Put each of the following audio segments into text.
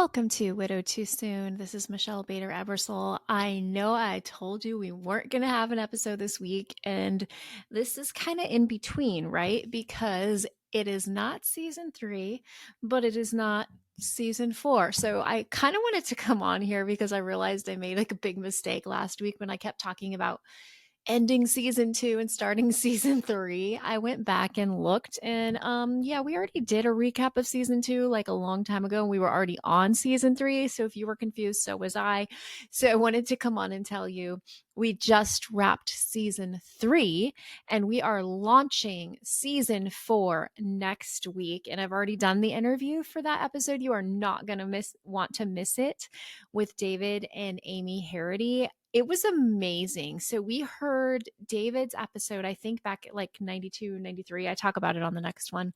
Welcome to Widowed Too Soon. This is Michelle Bader Ebersole. I know I told you we weren't going to have an episode this week, and this is kind of in between, right? Because it is not season 3, but it is not season 4. So I kind of wanted to come on here because I realized I made like a big mistake last week when I kept talking about ending season 2 and starting season 3. I went back and looked, and yeah, we already did a recap of season 2 like a long time ago, and we were already on season 3. So if you were confused, so was I. So I wanted to come on and tell you we just wrapped season 3 and we are launching season 4 next week. And I've already done the interview for that episode. You are not going to want to miss it, with David and Amy Harity. It was amazing. So we heard David's episode, I think back at like 92, 93. I talk about it on the next one.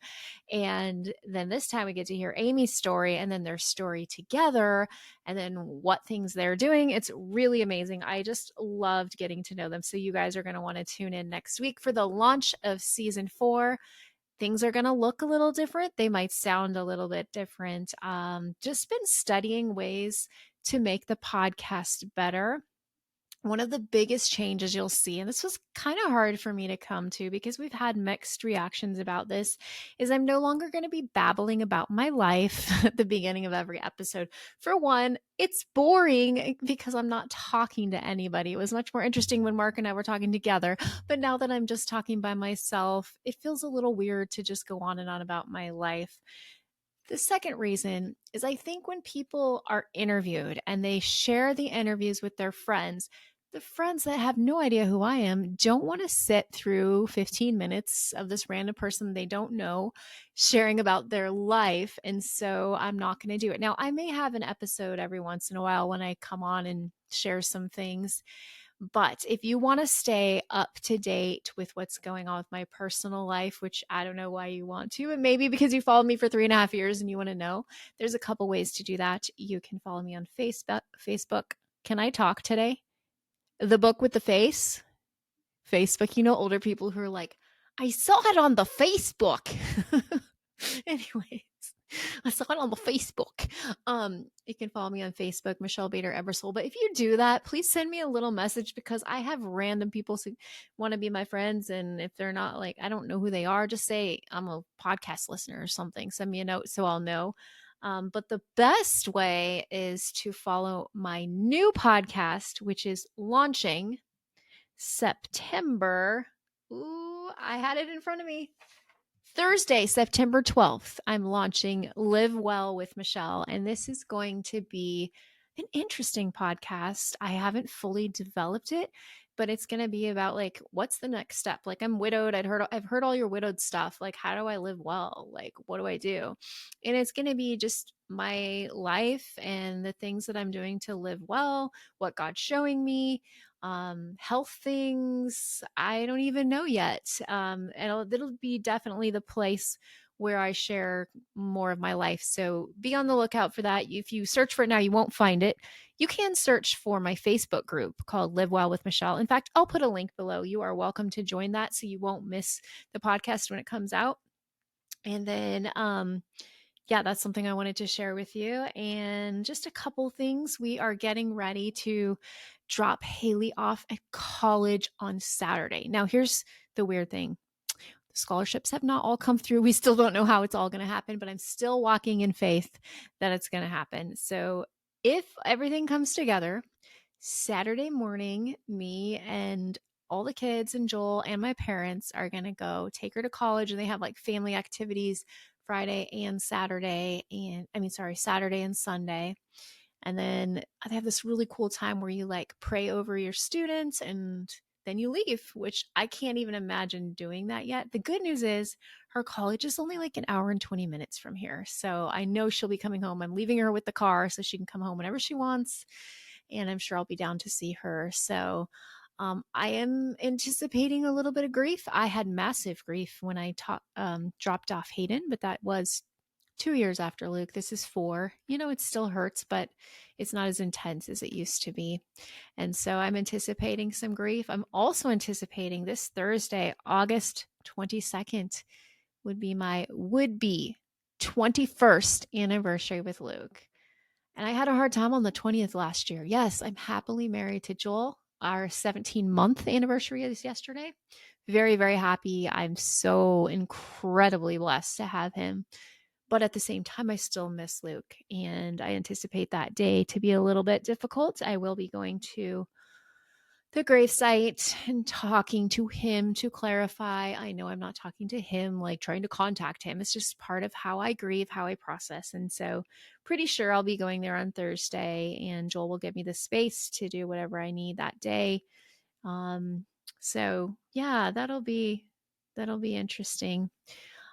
And then this time we get to hear Amy's story and then their story together and then what things they're doing. It's really amazing. I just loved getting to know them. So you guys are going to want to tune in next week for the launch of season 4. Things are going to look a little different. They might sound a little bit different. Just been studying ways to make the podcast better. One of the biggest changes you'll see, and this was kind of hard for me to come to because we've had mixed reactions about this, is I'm no longer going to be babbling about my life at the beginning of every episode. For one, it's boring because I'm not talking to anybody. It was much more interesting when Mark and I were talking together. But now that I'm just talking by myself, it feels a little weird to just go on and on about my life. The second reason is I think when people are interviewed and they share the interviews with their friends, the friends that have no idea who I am don't want to sit through 15 minutes of this random person they don't know sharing about their life. And so I'm not going to do it. Now, I may have an episode every once in a while when I come on and share some things. But if you want to stay up to date with what's going on with my personal life, which I don't know why you want to, and maybe because you followed me for 3.5 years and you want to know, there's a couple ways to do that. You can follow me on Facebook. Can I talk today? The book with the face. Facebook. You know, older people who are like, I saw it on the Facebook. Anyways, I saw it on the Facebook. You can follow me on Facebook, Michelle Bader Ebersole. But if you do that, please send me a little message because I have random people who want to be my friends. And if they're not, like, I don't know who they are, just say I'm a podcast listener or something. Send me a note so I'll know. But the best way is to follow my new podcast, which is launching September. Ooh, I had it in front of me. Thursday, September 12th, I'm launching Live Well with Michelle, and this is going to be an interesting podcast. I haven't fully developed it, but it's going to be about like what's the next step? Like I'm widowed. I've heard all your widowed stuff. Like how do I live well? Like what do I do? And it's going to be just my life and the things that I'm doing to live well, what God's showing me, health things I don't even know yet. And it'll be definitely the place where I share more of my life. So be on the lookout for that. If you search for it now, you won't find it. You can search for my Facebook group called Live Well with Michelle. In fact, I'll put a link below. You are welcome to join that so you won't miss the podcast when it comes out. And then, yeah, that's something I wanted to share with you. And just a couple things. We are getting ready to drop Haley off at college on Saturday. Now, here's the weird thing. The scholarships have not all come through. We still don't know how it's all going to happen, but I'm still walking in faith that it's going to happen. So if everything comes together, Saturday morning, me and all the kids and Joel and my parents are going to go take her to college, and they have like family activities Friday and Saturday, Saturday and Sunday. And then they have this really cool time where you like pray over your students and then you leave, which I can't even imagine doing that yet. The good news is her college is only like an hour and 20 minutes from here. So I know she'll be coming home. I'm leaving her with the car so she can come home whenever she wants. And I'm sure I'll be down to see her. So I am anticipating a little bit of grief. I had massive grief when I dropped off Hayden, but that was 2 years after Luke. This is 4. It still hurts, but it's not as intense as it used to be. And so I'm anticipating some grief. I'm also anticipating this Thursday, August 22nd, would be my would-be 21st anniversary with Luke. And I had a hard time on the 20th last year. Yes, I'm happily married to Joel. Our 17-month anniversary is yesterday. Very, very happy. I'm so incredibly blessed to have him. But at the same time, I still miss Luke. And I anticipate that day to be a little bit difficult. I will be going to the gravesite and talking to him to clarify. I know I'm not talking to him, like trying to contact him. It's just part of how I grieve, how I process. And so, pretty sure I'll be going there on Thursday, and Joel will give me the space to do whatever I need that day. So yeah, that'll be interesting.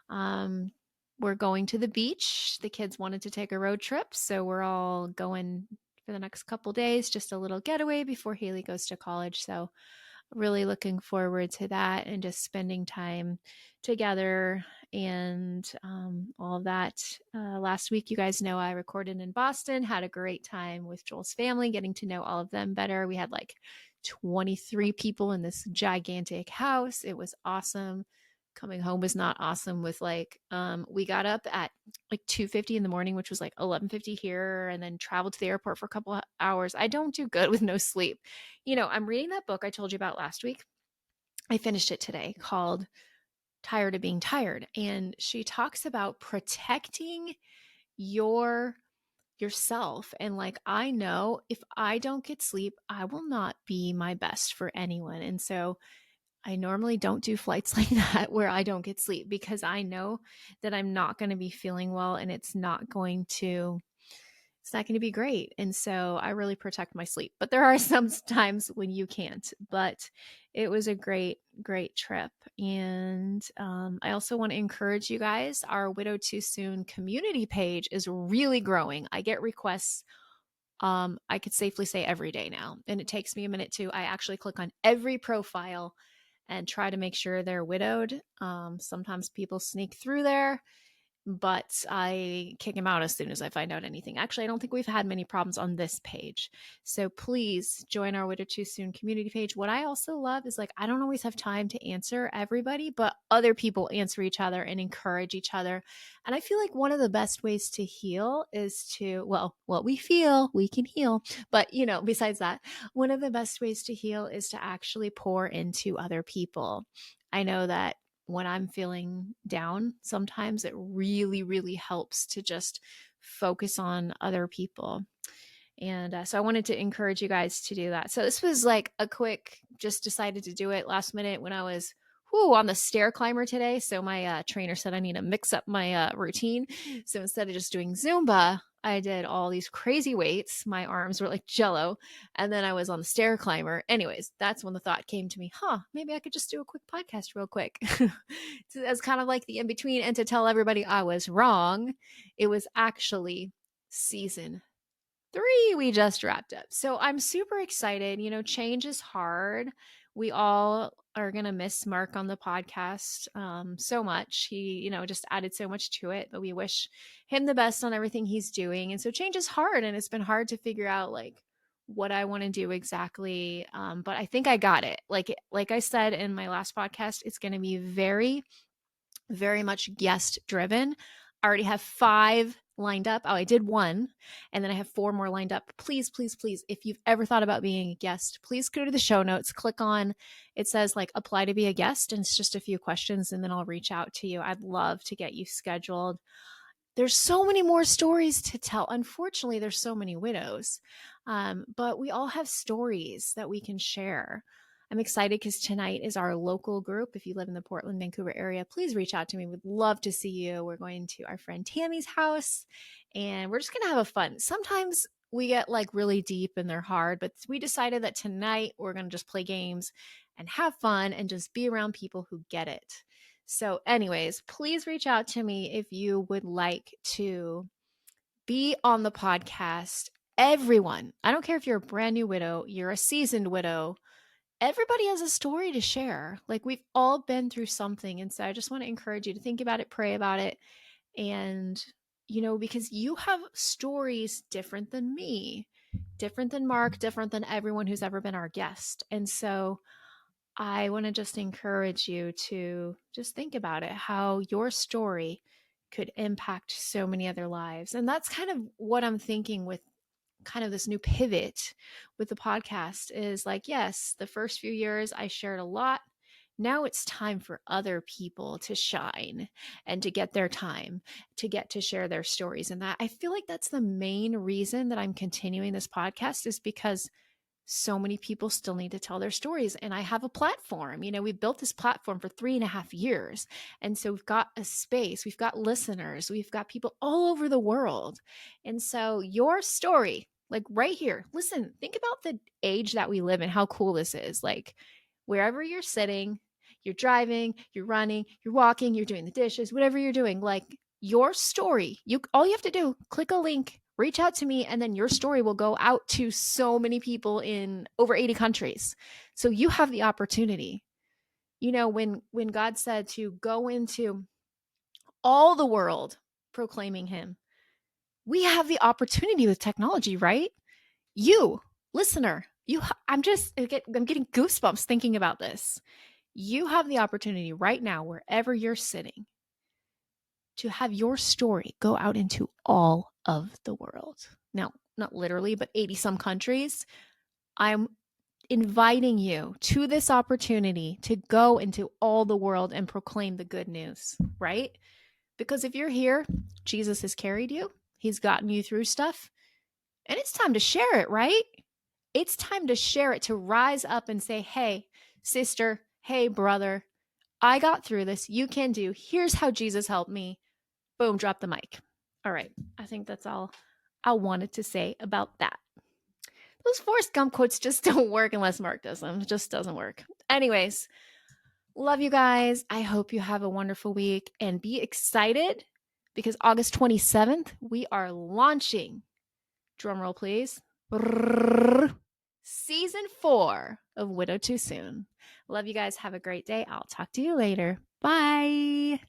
Um, we're going to the beach. The kids wanted to take a road trip, so we're all going for the next couple days, just a little getaway before Haley goes to college. So really looking forward to that and just spending time together and all of that. Last week, you guys know I recorded in Boston, had a great time with Joel's family, getting to know all of them better. We had like 23 people in this gigantic house. It was awesome. Coming home was not awesome with we got up at like 2:50 in the morning, which was like 11:50 here, and then traveled to the airport for a couple of hours. I don't do good with no sleep. I'm reading that book I told you about last week. I finished it today, called Tired of Being Tired. And she talks about protecting your yourself. And like, I know if I don't get sleep, I will not be my best for anyone. And so I normally don't do flights like that where I don't get sleep, because I know that I'm not going to be feeling well, and it's not going to be great. And so I really protect my sleep. But there are some times when you can't. But it was a great, great trip. And I also want to encourage you guys. Our Widow Too Soon community page is really growing. I get requests, I could safely say every day now. And it takes me a minute to, I actually click on every profile and try to make sure they're widowed. Sometimes people sneak through there, but I kick him out as soon as I find out anything. Actually, I don't think we've had many problems on this page. So please join our Widow Too Soon community page. What I also love is, like, I don't always have time to answer everybody, but other people answer each other and encourage each other. And I feel like one of the best ways to heal is to, well, what we feel, we can heal. But, besides that, one of the best ways to heal is to actually pour into other people. I know that when I'm feeling down, sometimes it really, really helps to just focus on other people. And so I wanted to encourage you guys to do that. So this was like a quick, just decided to do it last minute when I was on the stair climber today. So my trainer said I need to mix up my routine. So instead of just doing Zumba, I did all these crazy weights. My arms were like jello. And then I was on the stair climber. Anyways, that's when the thought came to me, maybe I could just do a quick podcast real quick. As kind of like the in between. And to tell everybody I was wrong, it was actually season 3 we just wrapped up. So I'm super excited. Change is hard. We all are going to miss Mark on the podcast so much. He, just added so much to it, but we wish him the best on everything he's doing. And so change is hard, and it's been hard to figure out like what I want to do exactly. But I think I got it. Like I said in my last podcast, it's going to be very, very much guest driven. I already have 5 lined up. Oh, I did 1, and then I have 4 more lined up. Please, please, please, if you've ever thought about being a guest, please go to the show notes, click on, it says like apply to be a guest, and it's just a few questions, and then I'll reach out to you. I'd love to get you scheduled. There's so many more stories to tell. Unfortunately, there's so many widows, but we all have stories that we can share. I'm excited because tonight is our local group. If you live in the Portland, Vancouver area, please reach out to me. We'd love to see you. We're going to our friend Tammy's house, and we're just going to have a fun. Sometimes we get like really deep and they're hard, but we decided that tonight we're going to just play games and have fun and just be around people who get it. So anyways, please reach out to me if you would like to be on the podcast. Everyone, I don't care if you're a brand new widow, you're a seasoned widow, everybody has a story to share. Like, we've all been through something. And so I just want to encourage you to think about it, pray about it. And, because you have stories different than me, different than Mark, different than everyone who's ever been our guest. And so I want to just encourage you to just think about it, how your story could impact so many other lives. And that's kind of what I'm thinking with kind of this new pivot with the podcast is like, yes, the first few years I shared a lot. Now it's time for other people to shine and to get their time, to get to share their stories. And that I feel like that's the main reason that I'm continuing this podcast, is because so many people still need to tell their stories. And I have a platform. We built this platform for 3.5 years. And so we've got a space, we've got listeners, we've got people all over the world. And so your story, like right here, listen, think about the age that we live in, how cool this is. Like wherever you're sitting, you're driving, you're running, you're walking, you're doing the dishes, whatever you're doing, like your story, all you have to do, click a link, reach out to me, and then your story will go out to so many people in over 80 countries. So you have the opportunity. When God said to go into all the world proclaiming him, we have the opportunity with technology, right? You, listener, I'm getting goosebumps thinking about this. You have the opportunity right now, wherever you're sitting, to have your story go out into all of the world. Now, not literally, but 80 some countries. I'm inviting you to this opportunity to go into all the world and proclaim the good news, right? Because if you're here, Jesus has carried you, he's gotten you through stuff, and it's time to share it, right? It's time to share it, to rise up and say, hey, sister, hey, brother, I got through this. You can do. Here's how Jesus helped me. Boom, drop the mic. All right. I think that's all I wanted to say about that. Those Forrest Gump quotes just don't work unless Mark does them. It just doesn't work. Anyways, love you guys. I hope you have a wonderful week, and be excited because August 27th, we are launching, drumroll please, season 4 of Widow Too Soon. Love you guys. Have a great day. I'll talk to you later. Bye.